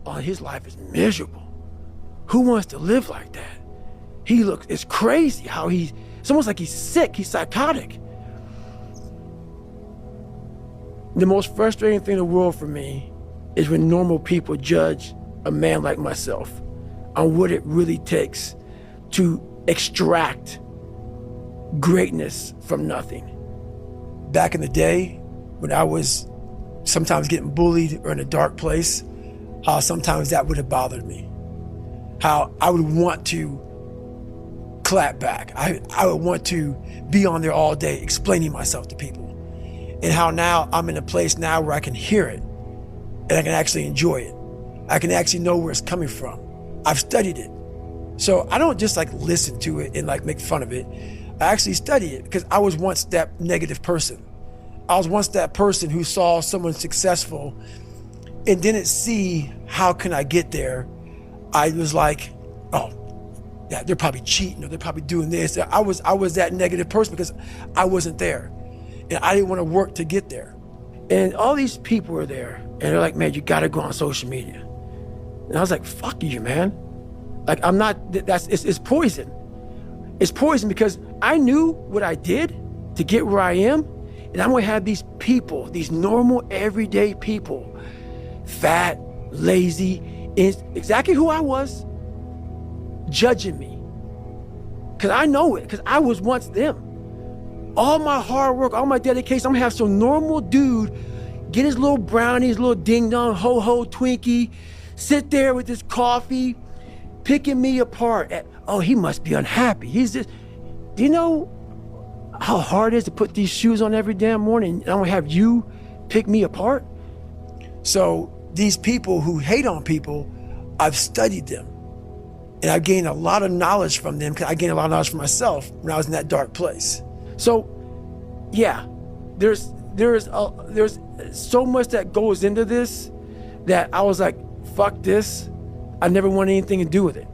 oh, his life is miserable. Who wants to live like that? It's crazy how it's almost like he's sick, he's psychotic. The most frustrating thing in the world for me is when normal people judge a man like myself on what it really takes to extract greatness from nothing. Back in the day, when I was sometimes getting bullied or in a dark place, how sometimes that would have bothered me. How I would want to clap back. I would want to be on there all day explaining myself to people. And how now I'm in a place now where I can hear it and I can actually enjoy it. I can actually know where it's coming from. I've studied it. So I don't just like listen to it and like make fun of it. I actually study it because I was once that negative person. I was once that person who saw someone successful and didn't see how can I get there. I was like, oh, yeah, they're probably cheating or they're probably doing this. I was that negative person because I wasn't there. And I didn't want to work to get there. And all these people were there and they're like, man, you gotta go on social media. And I was like, fuck you, man. Like, I'm not, it's poison. It's poison because I knew what I did to get where I am. And I'm gonna have these people, these normal, everyday people, fat, lazy, exactly who I was, judging me. Cause I know it, cause I was once them. All my hard work, all my dedication, I'm gonna have some normal dude get his little brownie, his little ding-dong, ho-ho Twinkie, sit there with his coffee, picking me apart. Oh, he must be unhappy. He's just, do you know how hard it is to put these shoes on every damn morning and I'm gonna have you pick me apart? So these people who hate on people, I've studied them. And I've gained a lot of knowledge from them because I gained a lot of knowledge for myself when I was in that dark place. So yeah, there's so much that goes into this that I was like, fuck this. I never want anything to do with it.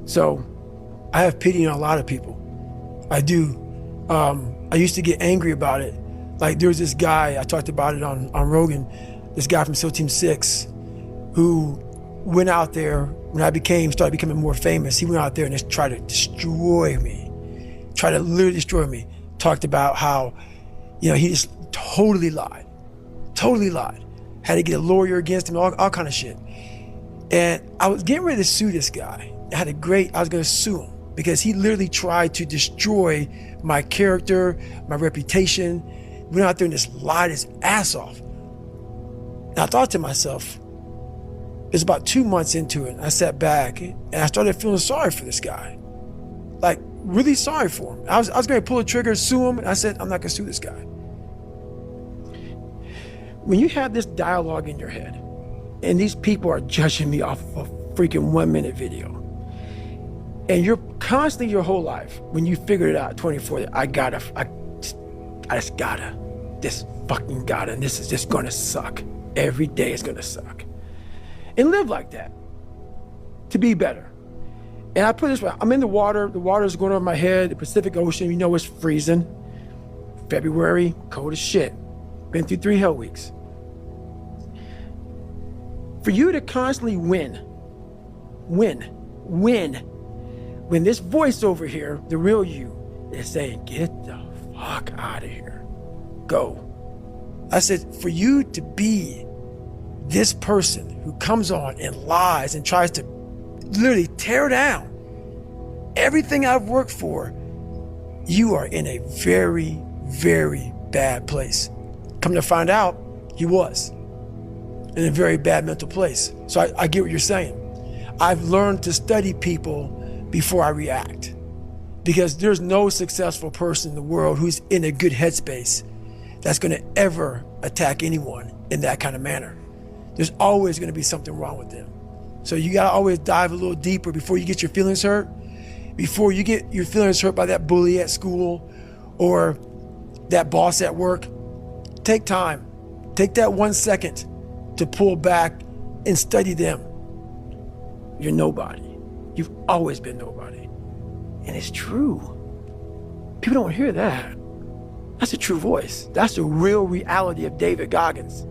So I have pity on a lot of people. I do. I used to get angry about it. Like there was this guy, I talked about it on Rogan, this guy from SEAL Team 6 who went out there when I started becoming more famous. He went out there and just tried to destroy me, tried to literally destroy me. Talked about how, he just totally lied. Had to get a lawyer against him, all kind of shit. And I was getting ready to sue this guy. I was gonna sue him because he literally tried to destroy my character, my reputation. Went out there and just lied his ass off. And I thought to myself, it was about 2 months into it, and I sat back and I started feeling sorry for this guy. Like, really sorry for him. I was gonna pull the trigger, sue him, and I said, I'm not gonna sue this guy. When you have this dialogue in your head, and these people are judging me off of a freaking 1 minute video, and you're constantly your whole life, when you figured it out at 24, I just fucking gotta, and this is just gonna suck. Every day is gonna suck. And live like that, to be better. And I put it this way, I'm in the water is going over my head, the Pacific Ocean, it's freezing. February, cold as shit. Been through 3 hell weeks. For you to constantly win, when this voice over here, the real you, is saying, get the fuck out of here, go. I said, for you to be this person who comes on and lies and tries to literally tear down everything I've worked for, you are in a very, very bad place. Come to find out, he was in a very bad mental place. So I get what you're saying. I've learned to study people before I react, because there's no successful person in the world who's in a good headspace that's gonna ever attack anyone in that kind of manner. There's always gonna be something wrong with them. So you gotta always dive a little deeper before you get your feelings hurt, before you get your feelings hurt by that bully at school or that boss at work. Take time, take that 1 second to pull back and study them. You're nobody. You've always been nobody. And it's true. People don't hear that. That's a true voice. That's the real reality of David Goggins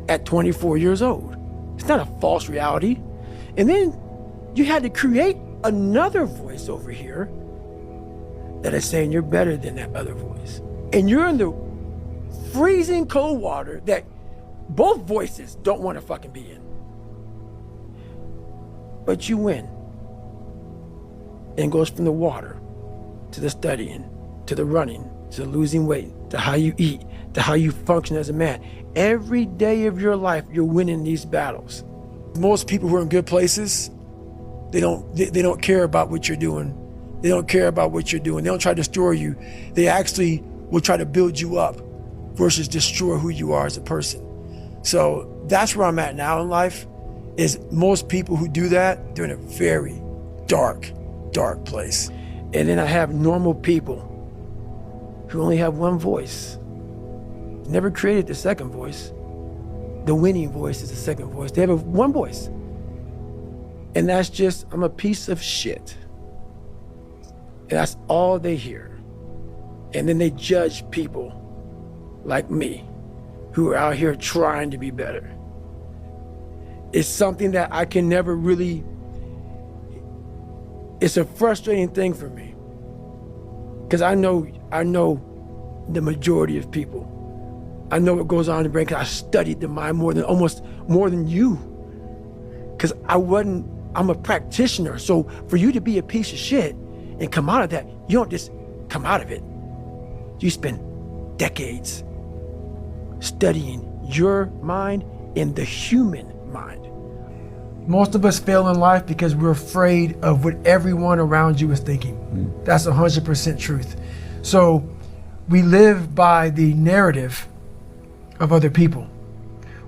at 24 years old. It's not a false reality. And then you had to create another voice over here that is saying you're better than that other voice. And you're in the freezing cold water that both voices don't want to fucking be in. But you win. And it goes from the water to the studying, to the running, to the losing weight, to how you eat, to how you function as a man. Every day of your life, you're winning these battles. Most people who are in good places, they don't care about what you're doing. They don't care about what you're doing. They don't try to destroy you. They actually will try to build you up versus destroy who you are as a person. So that's where I'm at now in life, is most people who do that, they're in a very dark, dark place. And then I have normal people who only have one voice. Never created the second voice. The winning voice is the second voice. They have one voice. And that's just, I'm a piece of shit. And that's all they hear. And then they judge people like me who are out here trying to be better. It's something that I can never really, it's a frustrating thing for me. Because I know the majority of people. I know what goes on in the brain because I studied the mind more than you. Because I'm a practitioner. So for you to be a piece of shit and come out of that, you don't just come out of it. You spend decades studying your mind and the human mind. Most of us fail in life because we're afraid of what everyone around you is thinking. That's 100% truth. So we live by the narrative of other people.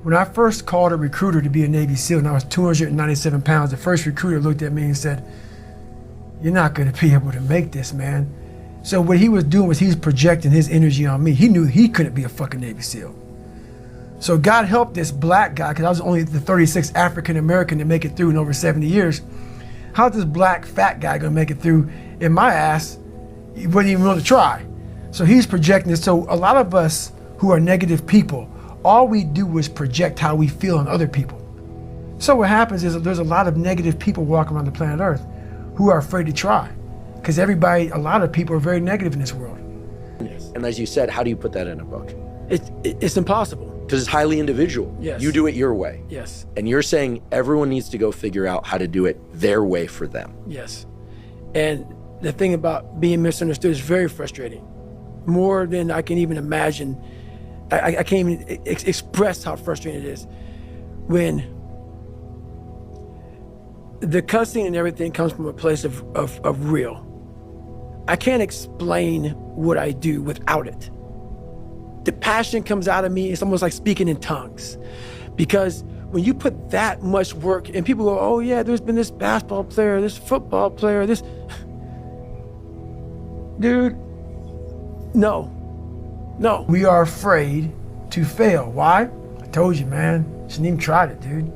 When I first called a recruiter to be a Navy SEAL and I was 297 pounds, the first recruiter looked at me and said, "You're not gonna be able to make this, man." So what he was doing was he was projecting his energy on me. He knew he couldn't be a fucking Navy SEAL. So God helped this black guy, because I was only the 36th African American to make it through in over 70 years. How's this black fat guy gonna make it through in my ass? He wouldn't even want to try. So he's projecting this. So a lot of us who are negative people, all we do is project how we feel on other people. So what happens is that there's a lot of negative people walking around the planet Earth who are afraid to try. Because a lot of people are very negative in this world. Yes. And as you said, how do you put that in a book? It's impossible. Because it's highly individual. Yes. You do it your way. Yes. And you're saying everyone needs to go figure out how to do it their way for them. Yes. And the thing about being misunderstood is very frustrating. More than I can even imagine. I can't even express how frustrating it is when the cussing and everything comes from a place of real. I can't explain what I do without it. The passion comes out of me. It's almost like speaking in tongues. Because when you put that much work, and people go, "Oh yeah, there's been this basketball player, this football player, this..." Dude, no. We are afraid to fail. Why? I told you, man. Shouldn't even tried it, dude.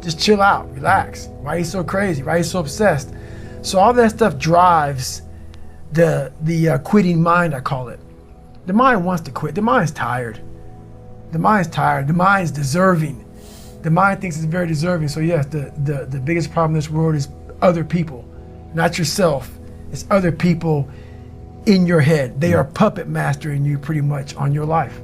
Just chill out, relax. Why are you so crazy? Why are you so obsessed? So all that stuff drives the quitting mind, I call it. The mind wants to quit. The mind's tired. The mind's deserving. The mind thinks it's very deserving. So yes, the biggest problem in this world is other people, not yourself. It's other people in your head. They are puppet mastering you pretty much on your life.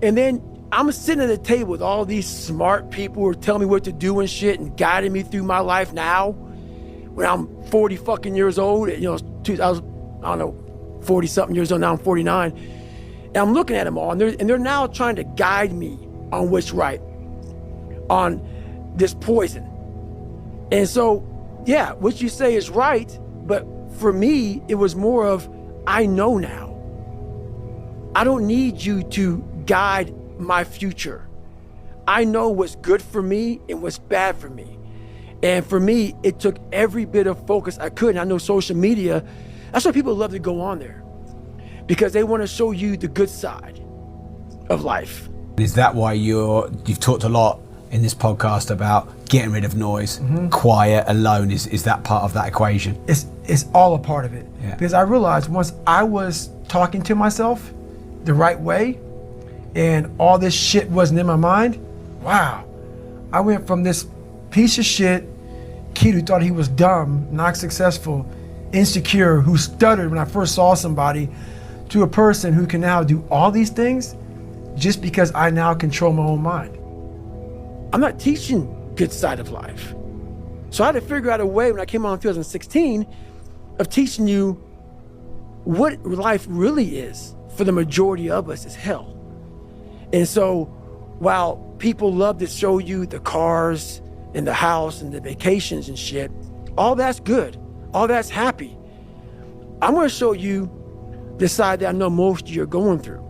And then I'm sitting at the table with all these smart people who are telling me what to do and shit and guiding me through my life now when I'm 40 fucking years old, 40 something years old, now I'm 49. And I'm looking at them all and they're now trying to guide me on what's right, on this poison. And so, yeah, what you say is right, but for me, it was more of, I know now. I don't need you to guide my future. I know what's good for me and what's bad for me. And for me, it took every bit of focus I could. And I know social media, that's why people love to go on there, because they want to show you the good side of life. Is that why you've talked a lot in this podcast about getting rid of noise, quiet, alone? Is that part of that equation? It's all a part of it. Yeah. Because I realized once I was talking to myself the right way and all this shit wasn't in my mind, wow, I went from this piece of shit kid who thought he was dumb, not successful, insecure, who stuttered when I first saw somebody, to a person who can now do all these things just because I now control my own mind. I'm not teaching good side of life. So I had to figure out a way when I came on in 2016 of teaching you what life really is for the majority of us is hell. And so while people love to show you the cars and the house and the vacations and shit, all that's good, all that's happy. I'm gonna show you the side that I know most of you are going through.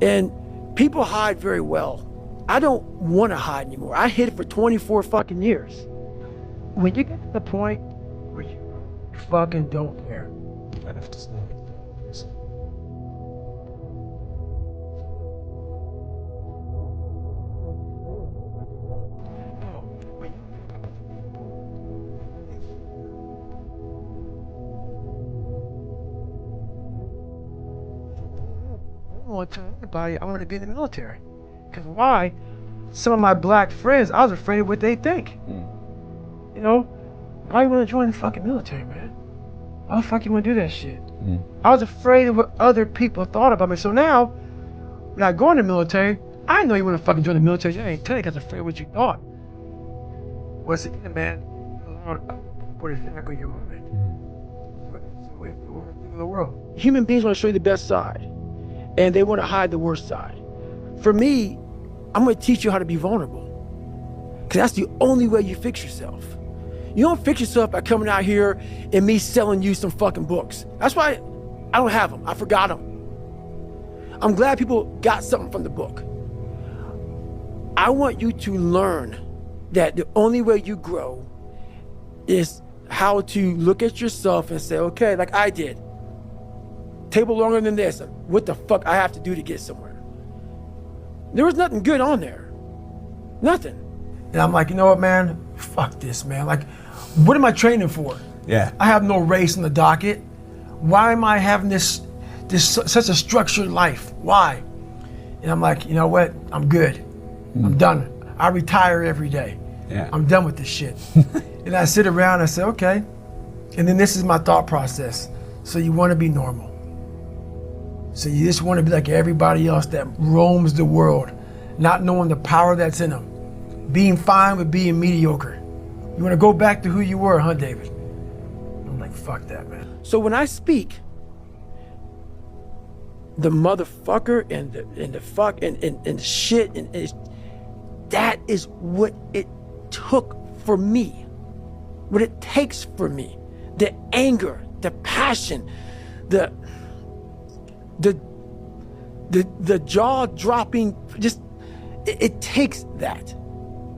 And people hide very well. I don't wanna hide anymore. I hid it for 24 fucking years. When you get to the point where you fucking don't care. I have to say. I want to tell anybody I want to be in the military. Because why? Some of my black friends, I was afraid of what they think. You know? Why you want to join the fucking military, man? Why the fuck you want to do that shit? I was afraid of what other people thought about me. So now, when I go in the military, I know you want to fucking join the military. I ain't telling you because I'm afraid of what you thought. What's it, man? What exactly you want, man? The world. Human beings want to show you the best side. And they want to hide the worst side. For me, I'm going to teach you how to be vulnerable. Because that's the only way you fix yourself. You don't fix yourself by coming out here and me selling you some fucking books. That's why I don't have them. I forgot them. I'm glad people got something from the book. I want you to learn that the only way you grow is how to look at yourself and say, okay, like I did. Table longer than this. What the fuck I have to do to get somewhere? There was nothing good on there. Nothing. And I'm like, you know what, man? Fuck this, man. Like, what am I training for? Yeah. I have no race on the docket. Why am I having this such a structured life? Why? And I'm like, you know what? I'm good. I'm done. I retire every day. Yeah. I'm done with this shit. And I sit around and I say, okay. And then this is my thought process. So you want to be normal. So you just want to be like everybody else that roams the world, not knowing the power that's in them. Being fine with being mediocre. You want to go back to who you were, huh, David? I'm like, fuck that, man. So when I speak, the motherfucker and the fuck and the shit and that is what it took for me, what it takes for me. The anger, the passion, the jaw-dropping, just, it takes that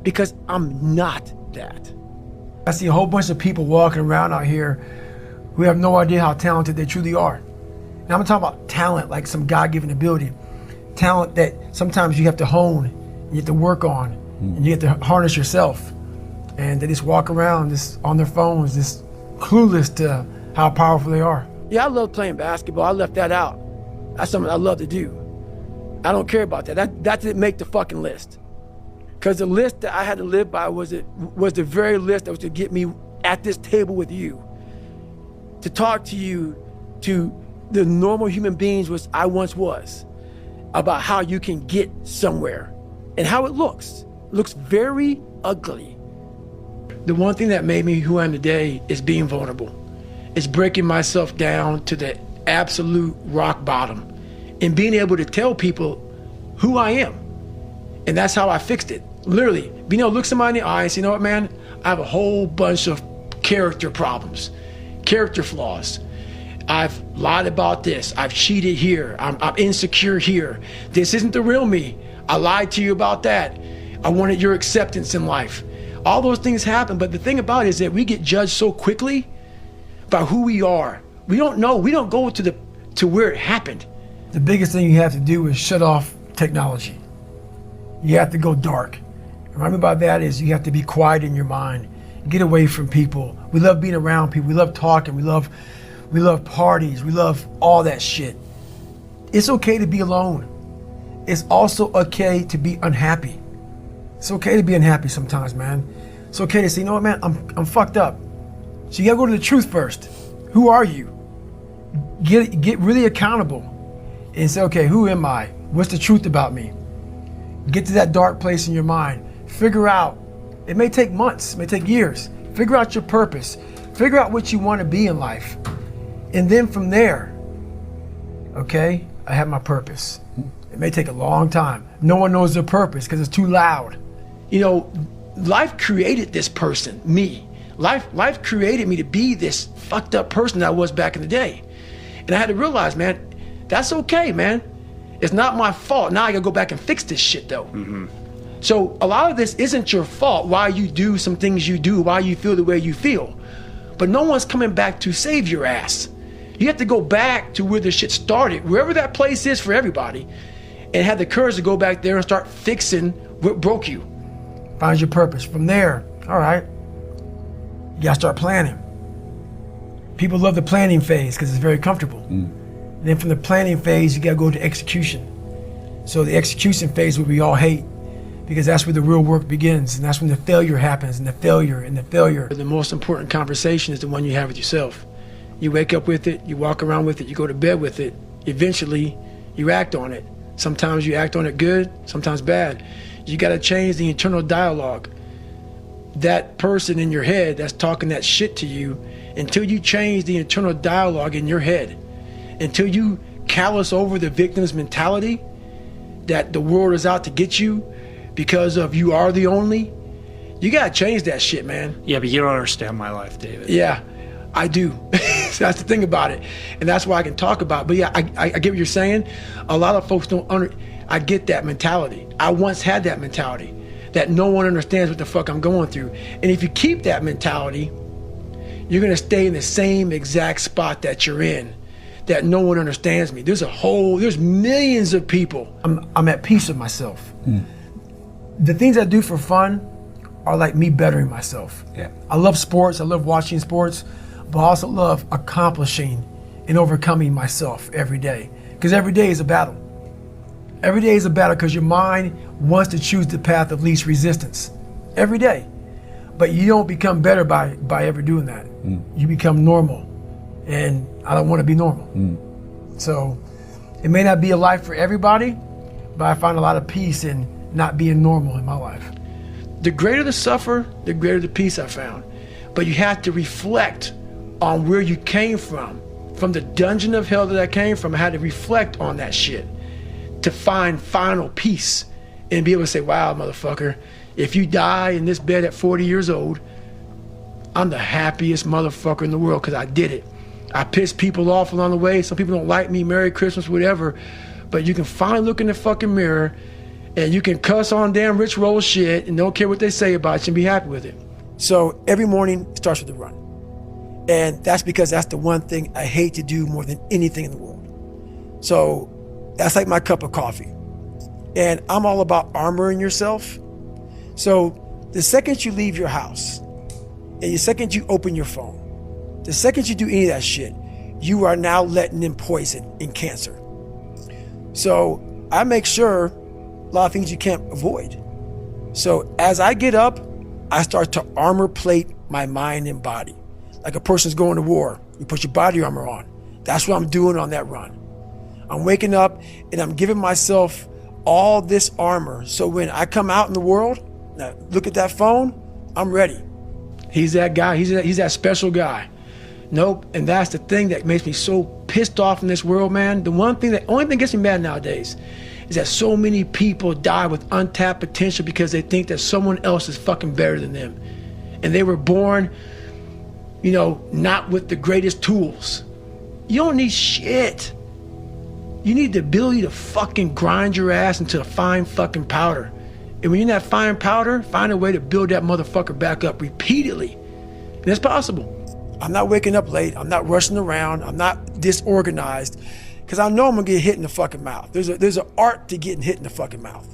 because I'm not that. I see a whole bunch of people walking around out here who have no idea how talented they truly are. And I'm talking about talent, like some God-given ability. Talent that sometimes you have to hone, you have to work on, and you have to harness yourself. And they just walk around just on their phones, just clueless to how powerful they are. Yeah, I love playing basketball. I left that out. That's something I love to do. I don't care about that. That didn't make the fucking list. Because the list that I had to live by was the very list that was to get me at this table with you. To talk to you, to the normal human beings which I once was, about how you can get somewhere and how it looks. It looks very ugly. The one thing that made me who I am today is being vulnerable. It's breaking myself down to the absolute rock bottom and being able to tell people who I am. And that's how I fixed it. Literally, being able to look somebody in the eye and say, you know what, man, I have a whole bunch of character problems, character flaws. I've lied about this. I've cheated here. I'm insecure here. This isn't the real me. I lied to you about that. I wanted your acceptance in life. All those things happen, but the thing about it is that we get judged so quickly by who we are. We don't know. We don't go to where it happened. The biggest thing you have to do is shut off technology. You have to go dark. And what I mean by that is you have to be quiet in your mind. Get away from people. We love being around people. We love talking. We love parties. We love all that shit. It's okay to be alone. It's also okay to be unhappy. It's okay to be unhappy sometimes, man. It's okay to say, you know what, man, I'm fucked up. So you gotta go to the truth first. Who are you? Get really accountable and say, okay, who am I? What's the truth about me? Get to that dark place in your mind. Figure out, it may take months, it may take years. Figure out your purpose. Figure out what you want to be in life. And then from there, okay, I have my purpose. It may take a long time. No one knows their purpose because it's too loud. You know, life created this person, me. Life created me to be this fucked up person that I was back in the day. And I had to realize, man, that's okay, man. It's not my fault. Now I gotta go back and fix this shit though. Mm-hmm. So a lot of this isn't your fault, why you do some things you do, why you feel the way you feel. But no one's coming back to save your ass. You have to go back to where the shit started, wherever that place is for everybody, and have the courage to go back there and start fixing what broke you. Find your purpose. From there, all right, you gotta start planning. People love the planning phase because it's very comfortable. And then from the planning phase, you gotta go to execution. So the execution phase, what we all hate, because that's where the real work begins, and that's when the failure happens, and the failure. The most important conversation is the one you have with yourself. You wake up with it, you walk around with it, you go to bed with it. Eventually, you act on it. Sometimes you act on it good, sometimes bad. You gotta change the internal dialogue. That person in your head that's talking that shit to you, until you change the internal dialogue in your head, until you callous over the victim's mentality that the world is out to get you because of you are the only, you gotta change that shit, man. Yeah, but you don't understand my life, David. Yeah, I do. So that's the thing about it. And that's why I can talk about it. But yeah, I get what you're saying. A lot of folks don't I get that mentality. I once had that mentality, that no one understands what the fuck I'm going through. And if you keep that mentality, you're gonna stay in the same exact spot that you're in, that no one understands me. There's millions of people. I'm at peace with myself. The things I do for fun are like me bettering myself. Yeah. I love sports, I love watching sports, but I also love accomplishing and overcoming myself every day. Because every day is a battle. Every day is a battle because your mind wants to choose the path of least resistance. Every day. But you don't become better by ever doing that. You become normal. And I don't want to be normal. So it may not be a life for everybody, but I find a lot of peace in not being normal in my life. The greater the suffer, the greater the peace I found. But you have to reflect on where you came from the dungeon of hell that I came from. I had to reflect on that shit to find final peace and be able to say, wow, motherfucker, if you die in this bed at 40 years old, I'm the happiest motherfucker in the world because I did it. I pissed people off along the way. Some people don't like me, Merry Christmas, whatever. But you can finally look in the fucking mirror and you can cuss on damn Rich Roll shit and don't care what they say about you and be happy with it. So every morning starts with a run. And that's because that's the one thing I hate to do more than anything in the world. So that's like my cup of coffee. And I'm all about armoring yourself. So the second you leave your house, and the second you open your phone, the second you do any of that shit, you are now letting in poison and cancer. So I make sure a lot of things you can't avoid. So as I get up, I start to armor plate my mind and body. Like a person's going to war, you put your body armor on. That's what I'm doing on that run. I'm waking up and I'm giving myself all this armor. So when I come out in the world, now look at that phone, I'm ready. He's that guy, he's that special guy. Nope, and that's the thing that makes me so pissed off in this world, man. The only thing that gets me mad nowadays is that so many people die with untapped potential because they think that someone else is fucking better than them. And they were born, not with the greatest tools. You don't need shit. You need the ability to fucking grind your ass into a fine fucking powder. And when you're in that fine powder, find a way to build that motherfucker back up repeatedly. And it's possible. I'm not waking up late. I'm not rushing around. I'm not disorganized because I know I'm gonna get hit in the fucking mouth. There's an art to getting hit in the fucking mouth.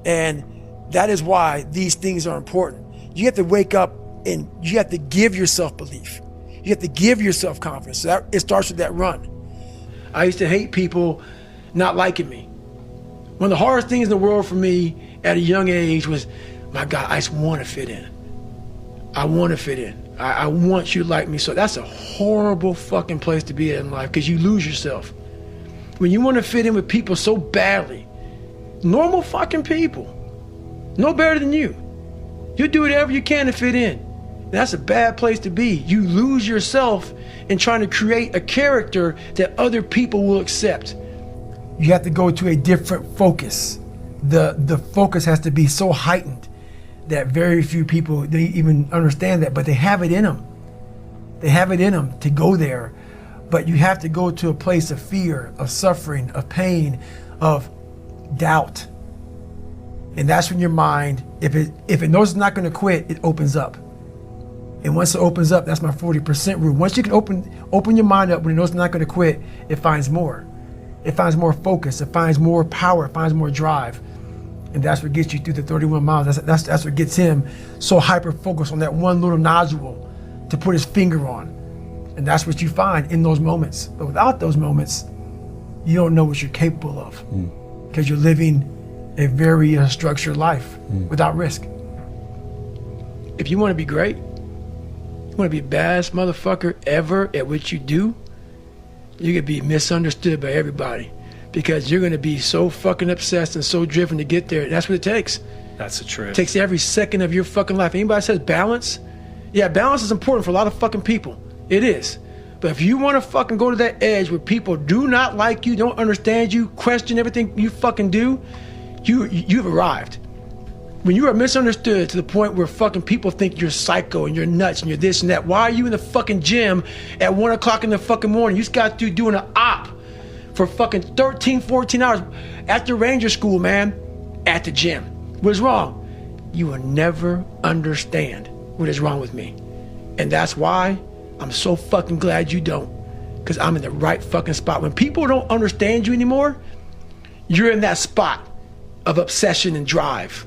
And that is why these things are important. You have to wake up and you have to give yourself belief. You have to give yourself confidence. So it starts with that run. I used to hate people not liking me. One of the hardest things in the world for me at a young age was, my God, I just want to fit in. I want to fit in. I want you to like me. So that's a horrible fucking place to be in life, because you lose yourself. When you want to fit in with people so badly, normal fucking people, no better than you. You do whatever you can to fit in. And that's a bad place to be. You lose yourself in trying to create a character that other people will accept. You have to go to a different focus. The focus has to be so heightened that very few people, they even understand that, but they have it in them. They have it in them to go there. But you have to go to a place of fear, of suffering, of pain, of doubt. And that's when your mind, if it knows it's not going to quit, it opens up. And once it opens up, that's my 40% rule. Once you can open your mind up when it knows it's not going to quit, it finds more. It finds more focus. It finds more power. It finds more drive. And that's what gets you through the 31 miles. That's what gets him so hyper-focused on that one little nodule to put his finger on. And that's what you find in those moments. But without those moments, you don't know what you're capable of, because you're living a very structured life without risk. If you want to be great, you want to be the baddest motherfucker ever at what you do, you're going to be misunderstood by everybody, because you're going to be so fucking obsessed and so driven to get there. And that's what it takes. That's the truth. It takes every second of your fucking life. Anybody says balance? Yeah, balance is important for a lot of fucking people. It is. But if you want to fucking go to that edge where people do not like you, don't understand you, question everything you fucking do, you've arrived. When you are misunderstood to the point where fucking people think you're psycho and you're nuts and you're this and that, why are you in the fucking gym at 1 o'clock in the fucking morning? You just got through doing an op for fucking 13, 14 hours after Ranger School, man, at the gym. What is wrong? You will never understand what is wrong with me. And that's why I'm so fucking glad you don't, because I'm in the right fucking spot. When people don't understand you anymore, you're in that spot of obsession and drive.